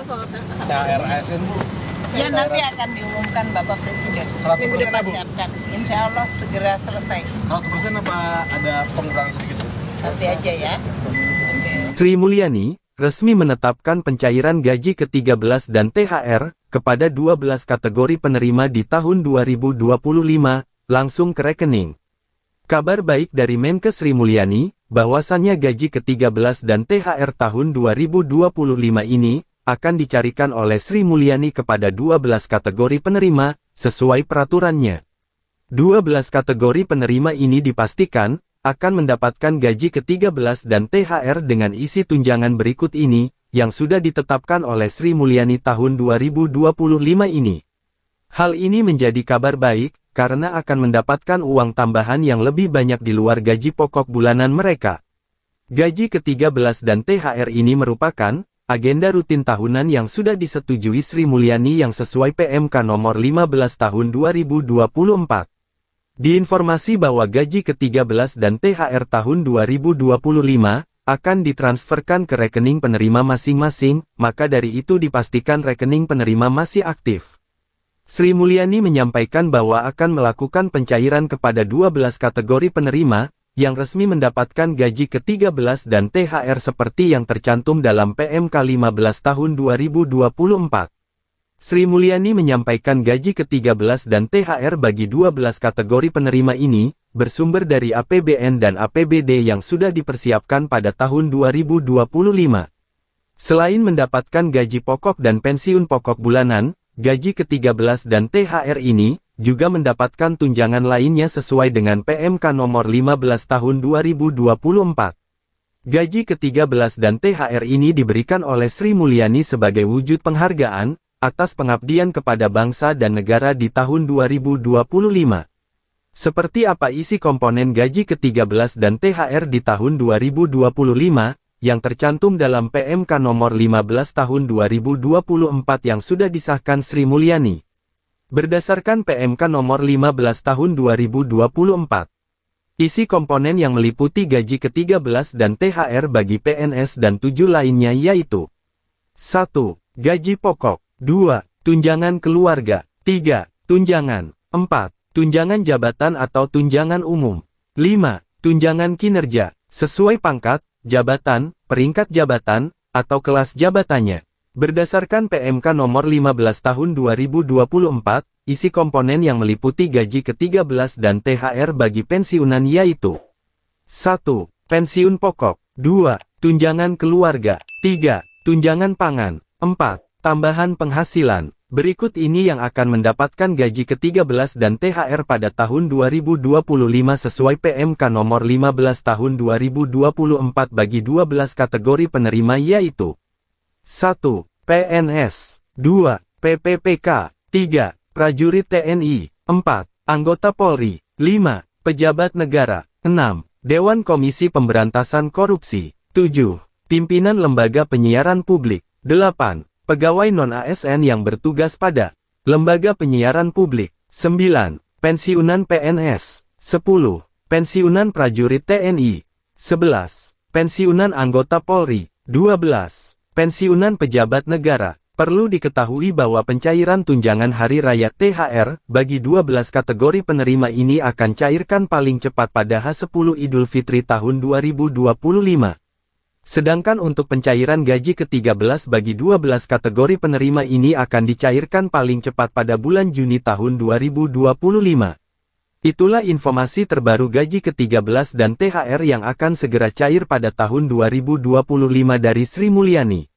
soal THR ASN Bu? Ya nanti akan diumumkan Bapak Presiden. 100% Kita Bu? siapkan. Insya Allah segera selesai. 100% apa ada pengurangan sedikit Bu? Nanti aja ya. Oke. Sri Mulyani resmi menetapkan pencairan gaji ke-13 dan THR kepada 12 kategori penerima di tahun 2025 langsung ke rekening. Kabar baik dari Menkes Sri Mulyani, bahwasannya gaji ke-13 dan THR tahun 2025 ini akan dicarikan oleh Sri Mulyani kepada 12 kategori penerima, sesuai peraturannya. 12 kategori penerima ini dipastikan akan mendapatkan gaji ke-13 dan THR dengan isi tunjangan berikut ini, yang sudah ditetapkan oleh Sri Mulyani tahun 2025 ini. Hal ini menjadi kabar baik, karena akan mendapatkan uang tambahan yang lebih banyak di luar gaji pokok bulanan mereka. Gaji ke-13 dan THR ini merupakan agenda rutin tahunan yang sudah disetujui Sri Mulyani yang sesuai PMK nomor 15 tahun 2024. Diinformasi bahwa gaji ke-13 dan THR tahun 2025 akan ditransferkan ke rekening penerima masing-masing, maka dari itu dipastikan rekening penerima masih aktif. Sri Mulyani menyampaikan bahwa akan melakukan pencairan kepada 12 kategori penerima, yang resmi mendapatkan gaji ke-13 dan THR seperti yang tercantum dalam PMK 15 tahun 2024. Sri Mulyani menyampaikan gaji ke-13 dan THR bagi 12 kategori penerima ini, bersumber dari APBN dan APBD yang sudah dipersiapkan pada tahun 2025. Selain mendapatkan gaji pokok dan pensiun pokok bulanan, gaji ke-13 dan THR ini juga mendapatkan tunjangan lainnya sesuai dengan PMK nomor 15 tahun 2024. Gaji ke-13 dan THR ini diberikan oleh Sri Mulyani sebagai wujud penghargaan atas pengabdian kepada bangsa dan negara di tahun 2025. Seperti apa isi komponen gaji ke-13 dan THR di tahun 2025, yang tercantum dalam PMK nomor 15 tahun 2024 yang sudah disahkan Sri Mulyani. Berdasarkan PMK nomor 15 tahun 2024, isi komponen yang meliputi gaji ke-13 dan THR bagi PNS dan 7 lainnya yaitu 1. Gaji pokok, 2. Tunjangan keluarga, 3. Tunjangan, 4. Tunjangan jabatan atau tunjangan umum, 5. Tunjangan kinerja, sesuai pangkat, jabatan, peringkat jabatan, atau kelas jabatannya. Berdasarkan PMK nomor 15 tahun 2024, isi komponen yang meliputi gaji ke-13 dan THR bagi pensiunan yaitu 1. Pensiun pokok, 2. Tunjangan keluarga, 3. Tunjangan pangan, 4. Tambahan penghasilan. Berikut ini yang akan mendapatkan gaji ke-13 dan THR pada tahun 2025 sesuai PMK nomor 15 tahun 2024 bagi 12 kategori penerima yaitu 1. PNS, 2. PPPK, 3. Prajurit TNI, 4. Anggota Polri, 5. Pejabat negara, 6. Dewan Komisi Pemberantasan Korupsi, 7. Pimpinan Lembaga Penyiaran Publik, 8. Pegawai non-ASN yang bertugas pada Lembaga Penyiaran Publik, 9. Pensiunan PNS, 10. Pensiunan Prajurit TNI, 11. Pensiunan Anggota Polri, 12. Pensiunan Pejabat Negara. Perlu diketahui bahwa pencairan tunjangan Hari Raya THR bagi 12 kategori penerima ini akan cairkan paling cepat pada H10 Idul Fitri tahun 2025. Sedangkan untuk pencairan gaji ke-13 bagi 12 kategori penerima ini akan dicairkan paling cepat pada bulan Juni tahun 2025. Itulah informasi terbaru gaji ke-13 dan THR yang akan segera cair pada tahun 2025 dari Sri Mulyani.